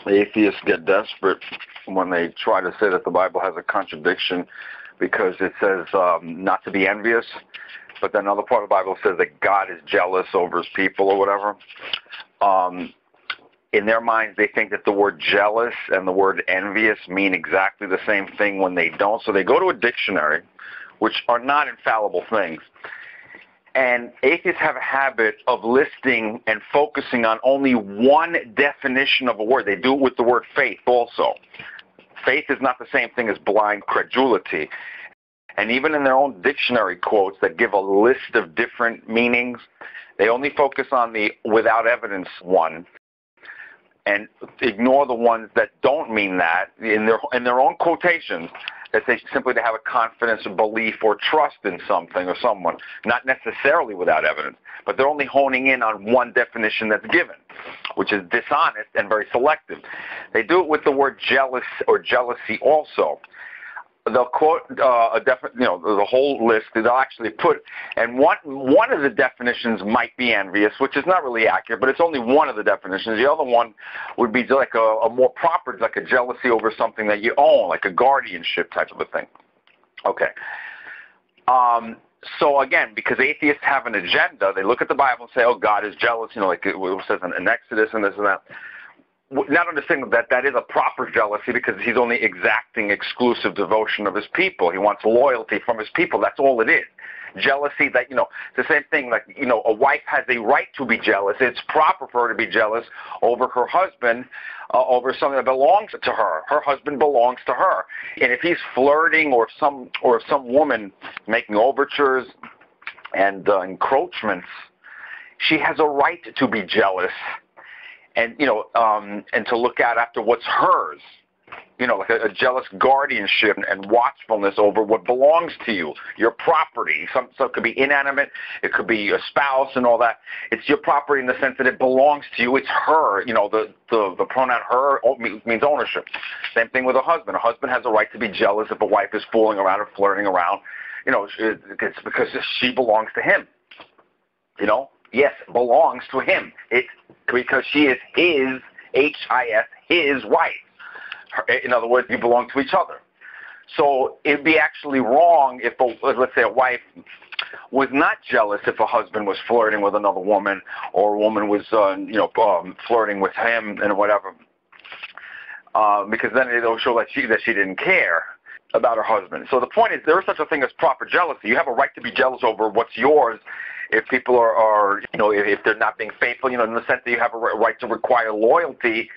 Atheists get desperate when they try to say that the Bible has a contradiction because it says not to be envious, but then another part of the Bible says that God is jealous over his people or whatever. In their minds, they think that the word jealous and the word envious mean exactly the same thing when they don't. So they go to a dictionary, which are not infallible things. And atheists have a habit of listing and focusing on only one definition of a word. They do it with the word faith also. Faith is not the same thing as blind credulity. And even in their own dictionary quotes that give a list of different meanings, they only focus on the without evidence one and ignore the ones that don't mean that in their own quotations, that say simply to have a confidence or belief or trust in something or someone, not necessarily without evidence. But they're only honing in on one definition that's given, which is dishonest and very selective. They do it with the word jealous or jealousy also. They'll quote the whole list. They'll actually put, and one of the definitions might be envious, which is not really accurate, but it's only one of the definitions. The other one would be like a more proper, like a jealousy over something that you own, like a guardianship type of a thing. Okay. So again, because atheists have an agenda, they look at the Bible and say, "Oh, God is jealous," like it says in Exodus and this and that. Not understanding that that is a proper jealousy because he's only exacting exclusive devotion of his people. He wants loyalty from his people. That's all it is. Jealousy that, it's the same thing like, a wife has a right to be jealous. It's proper for her to be jealous over her husband, over something that belongs to her. Her husband belongs to her. And if he's flirting or if some woman making overtures and encroachments, she has a right to be jealous. And, and to look at after what's hers, like a jealous guardianship and watchfulness over what belongs to you, your property. So it could be inanimate, it could be a spouse and all that. It's your property in the sense that it belongs to you. It's her, the pronoun her means ownership. Same thing with a husband. A husband has a right to be jealous if a wife is fooling around or flirting around. It's because she belongs to him, Yes, belongs to him. It's because she is his, H-I-S, his wife. In other words, you belong to each other. So it'd be actually wrong if, let's say, a wife was not jealous if a husband was flirting with another woman or a woman was, flirting with him and whatever, because then it'll show that she didn't care about her husband. So the point is, there is such a thing as proper jealousy. You have a right to be jealous over what's yours. If people are if they're not being faithful, in the sense that you have a right to require loyalty,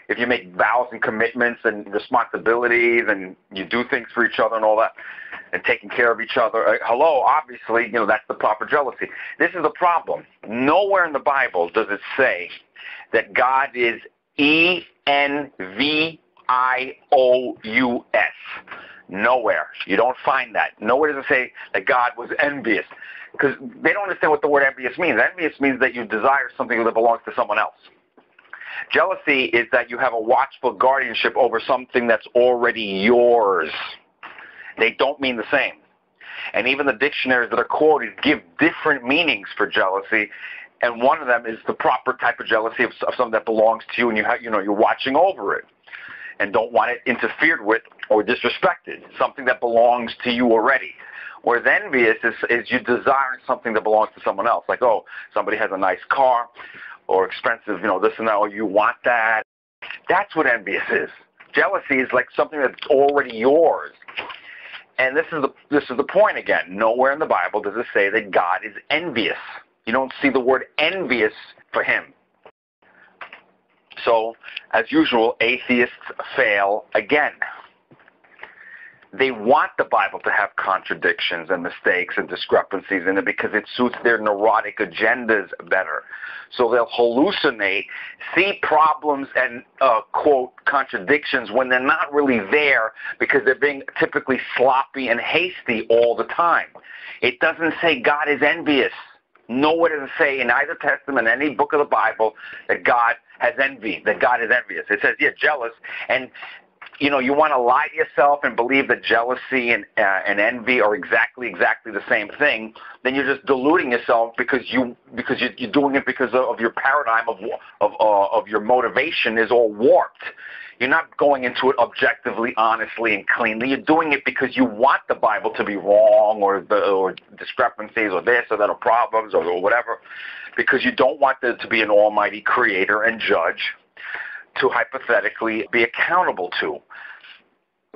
if you make vows and commitments and responsibilities and you do things for each other and all that, and taking care of each other, obviously, that's the proper jealousy. This is the problem. Nowhere in the Bible does it say that God is envious. Nowhere. You don't find that. Nowhere does it say that God was envious. Because they don't understand what the word envious means. Envious means that you desire something that belongs to someone else. Jealousy is that you have a watchful guardianship over something that's already yours. They don't mean the same. And even the dictionaries that are quoted give different meanings for jealousy. And one of them is the proper type of jealousy of something that belongs to you, and you're watching over it and don't want it interfered with or disrespected, something that belongs to you already. Whereas envious is you desiring something that belongs to someone else. Like, somebody has a nice car or expensive, this and that, or you want that. That's what envious is. Jealousy is like something that's already yours. And this is the point again. Nowhere in the Bible does it say that God is envious. You don't see the word envious for him. So, as usual, atheists fail again. They want the Bible to have contradictions and mistakes and discrepancies in it because it suits their neurotic agendas better. So they'll hallucinate, see problems and, quote, contradictions when they're not really there because they're being typically sloppy and hasty all the time. It doesn't say God is envious. Nowhere does it say in either Testament, any book of the Bible, that God has envy, that God is envious. It says, jealous. And you want to lie to yourself and believe that jealousy and envy are exactly the same thing, then you're just deluding yourself because you're doing it because of your paradigm of your motivation is all warped. You're not going into it objectively, honestly, and cleanly. You're doing it because you want the Bible to be wrong or discrepancies or this or that or problems or whatever, because you don't want there to be an almighty creator and judge to hypothetically be accountable to.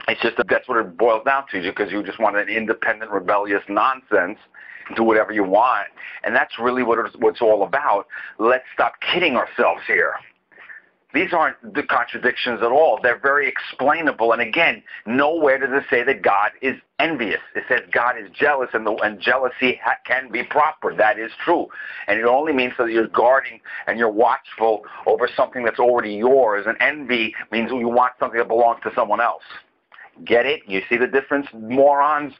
It's just that's what it boils down to, because you just want an independent, rebellious nonsense, do whatever you want, and that's really what it's all about. Let's stop kidding ourselves here. These aren't the contradictions at all. They're very explainable, and again, nowhere does it say that God is envious. It says God is jealous, and jealousy can be proper. That is true, and it only means that you're guarding and you're watchful over something that's already yours, and envy means you want something that belongs to someone else. Get it? You see the difference, morons?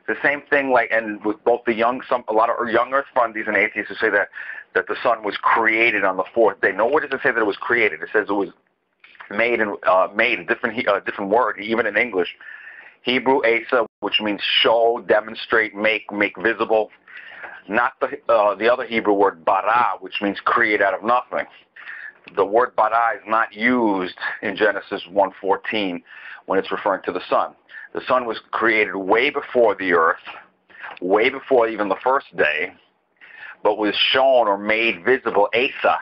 The same thing, and with both a lot of young Earth fundies and atheists who say that the sun was created on the fourth day. Nowhere does it say that it was created. It says it was made, a different word, even in English. Hebrew, asa, which means show, demonstrate, make visible. Not the other Hebrew word, bara, which means create out of nothing. The word bara is not used in Genesis 1:14 when it's referring to the sun. The sun was created way before the earth, way before even the first day, but was shown or made visible, asa,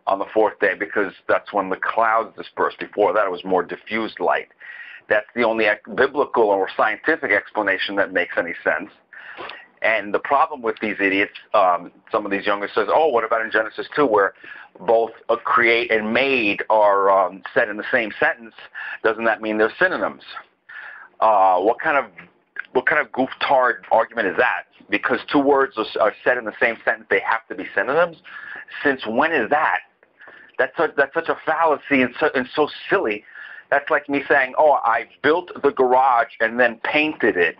on the fourth day, because that's when the clouds dispersed. Before that, it was more diffused light. That's the only biblical or scientific explanation that makes any sense. And the problem with these idiots, some of these younger says, oh, what about in Genesis 2, where both create and made are said in the same sentence? Doesn't that mean they're synonyms? What kind of goof-tard argument is that? Because two words are said in the same sentence, they have to be synonyms? Since when is that? That's such a fallacy and so silly. That's like me saying, oh, I built the garage and then painted it.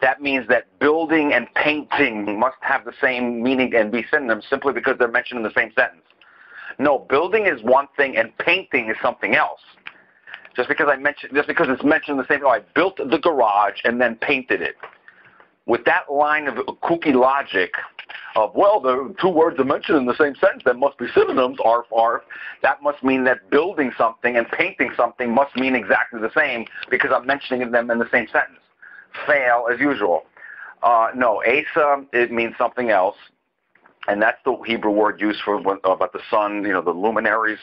That means that building and painting must have the same meaning and be synonyms simply because they're mentioned in the same sentence. No, building is one thing and painting is something else. Just because it's mentioned in the same, I built the garage and then painted it. With that line of kooky logic of, well, the two words are mentioned in the same sentence, that must be synonyms, arf, arf, that must mean that building something and painting something must mean exactly the same because I'm mentioning them in the same sentence. Fail as usual. No, asa, it means something else, and that's the Hebrew word used for about the sun, the luminaries.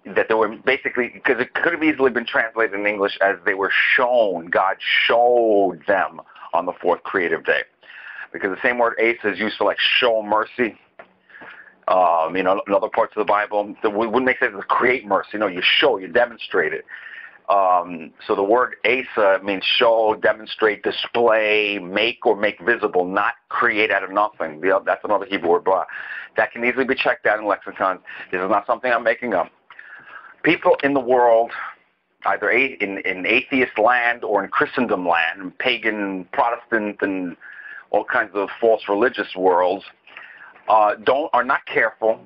That they were basically, because it could have easily been translated in English as they were shown. God showed them on the fourth creative day. Because the same word asa is used for show mercy. In other parts of the Bible, it wouldn't make sense to create mercy. No, you show, you demonstrate it. So the word asa means show, demonstrate, display, make or make visible, not create out of nothing. That's another Hebrew word, blah. That can easily be checked out in lexicons. This is not something I'm making up. People in the world, either in atheist land or in Christendom land, pagan, Protestant, and all kinds of false religious worlds, are not careful,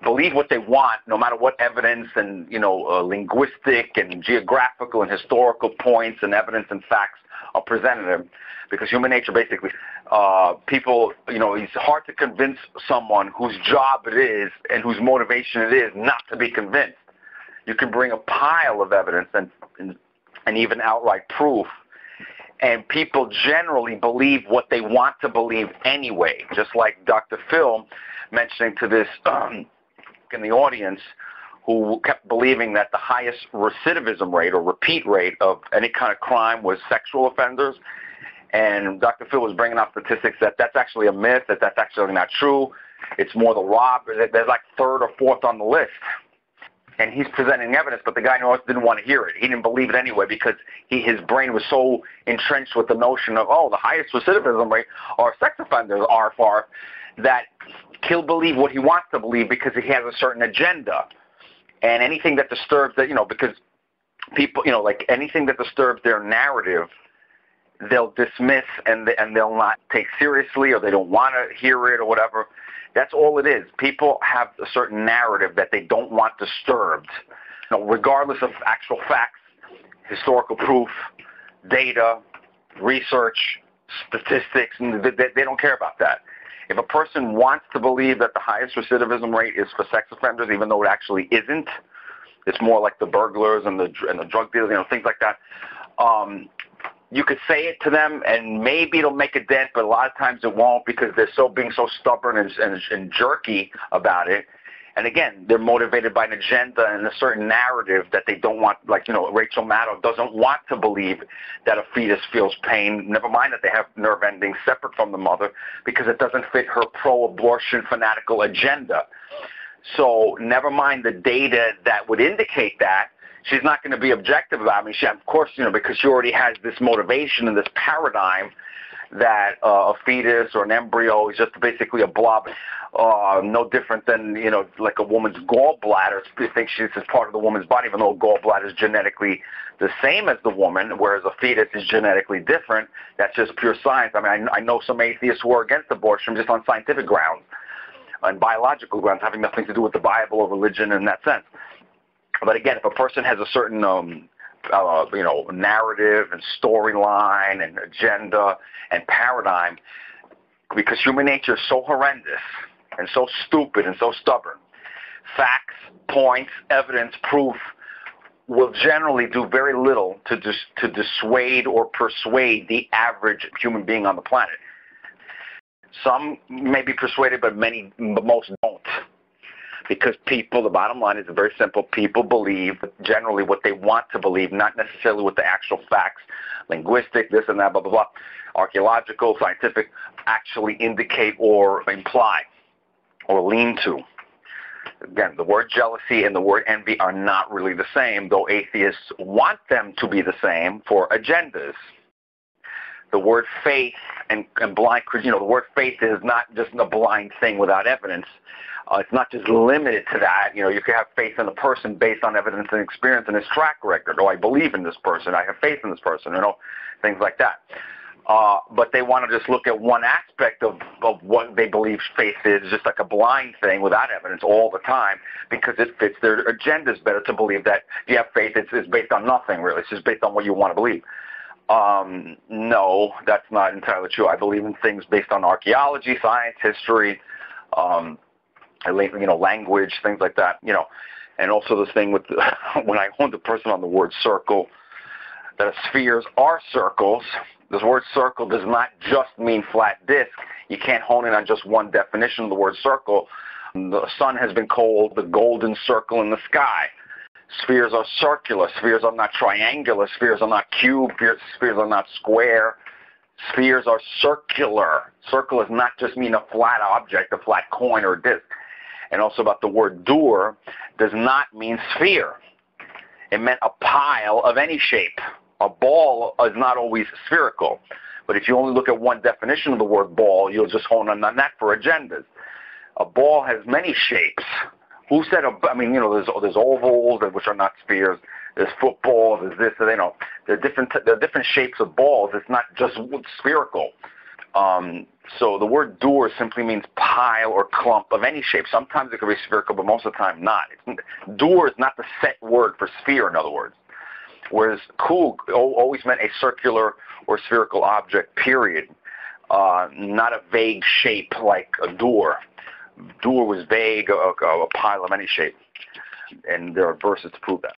believe what they want, no matter what evidence and linguistic and geographical and historical points and evidence and facts are presented to them. Because human nature, basically, people, it's hard to convince someone whose job it is and whose motivation it is not to be convinced. You can bring a pile of evidence and even outright proof, and people generally believe what they want to believe anyway, just like Dr. Phil mentioning to this in the audience who kept believing that the highest recidivism rate or repeat rate of any kind of crime was sexual offenders. And Dr. Phil was bringing up statistics that's actually a myth, that's actually not true. It's more the robbers. There's third or fourth on the list. And he's presenting evidence, but the guy didn't want to hear it. He didn't believe it anyway because his brain was so entrenched with the notion of, the highest recidivism rate are sex offenders, arf, that he'll believe what he wants to believe because he has a certain agenda. And anything that disturbs that, because people, anything that disturbs their narrative, they'll dismiss and they'll not take seriously, or they don't want to hear it or whatever. That's all it is. People have a certain narrative that they don't want disturbed. regardless of actual facts, historical proof, data, research, statistics, and they don't care about that. If a person wants to believe that the highest recidivism rate is for sex offenders, even though it actually isn't, it's more like the burglars and the drug dealers, things like that. You could say it to them, and maybe it'll make a dent, but a lot of times it won't because they're being so stubborn and jerky about it. And again, they're motivated by an agenda and a certain narrative that they don't want. Like, Rachel Maddow doesn't want to believe that a fetus feels pain, never mind that they have nerve endings separate from the mother, because it doesn't fit her pro-abortion fanatical agenda. So never mind the data that would indicate that. She's not going to be objective about it. I mean, of course, because she already has this motivation and this paradigm that a fetus or an embryo is just basically a blob, no different than, like a woman's gallbladder. She thinks she's just part of the woman's body, even though a gallbladder is genetically the same as the woman, whereas a fetus is genetically different. That's just pure science. I mean, I know some atheists who are against abortion just on scientific grounds and biological grounds, having nothing to do with the Bible or religion in that sense. But again, if a person has a certain, narrative and storyline and agenda and paradigm, because human nature is so horrendous and so stupid and so stubborn, facts, points, evidence, proof will generally do very little to dissuade or persuade the average human being on the planet. Some may be persuaded, but most don't. Because people, the bottom line is very simple, people believe generally what they want to believe, not necessarily what the actual facts, linguistic, this and that, blah, blah, blah, archaeological, scientific, actually indicate or imply or lean to. Again, the word jealousy and the word envy are not really the same, though atheists want them to be the same for agendas. The word faith and blind, the word faith is not just a blind thing without evidence. It's not just limited to that. You can have faith in a person based on evidence and experience and his track record. Oh, I believe in this person. I have faith in this person. Things like that. But they want to just look at one aspect of what they believe faith is, just like a blind thing without evidence all the time, because it fits their agenda. It's better to believe that if you have faith, it's based on nothing, really. It's just based on what you want to believe. No, that's not entirely true. I believe in things based on archaeology, science, history, language, things like that, and also this thing with when I honed the person on the word circle, that spheres are circles. This word circle does not just mean flat disk. You can't hone in on just one definition of the word circle. The sun has been called the golden circle in the sky. Spheres are circular. Spheres are not triangular. Spheres are not cube. Spheres are not square. Spheres are circular. Circle does not just mean a flat object, a flat coin or a disk. And also about the word doer does not mean sphere. It meant a pile of any shape. A ball is not always spherical. But if you only look at one definition of the word ball, you'll just hone in on that for agendas. A ball has many shapes. Who said, there's ovals, which are not spheres. There's football, there's this, there are different shapes of balls. It's not just spherical. So the word doer simply means pile or clump of any shape. Sometimes it can be spherical, but most of the time not. Doer is not the set word for sphere, in other words. Whereas kug always meant a circular or spherical object, period. Not a vague shape like a door. Door was vague, a pile of any shape. And there are verses to prove that.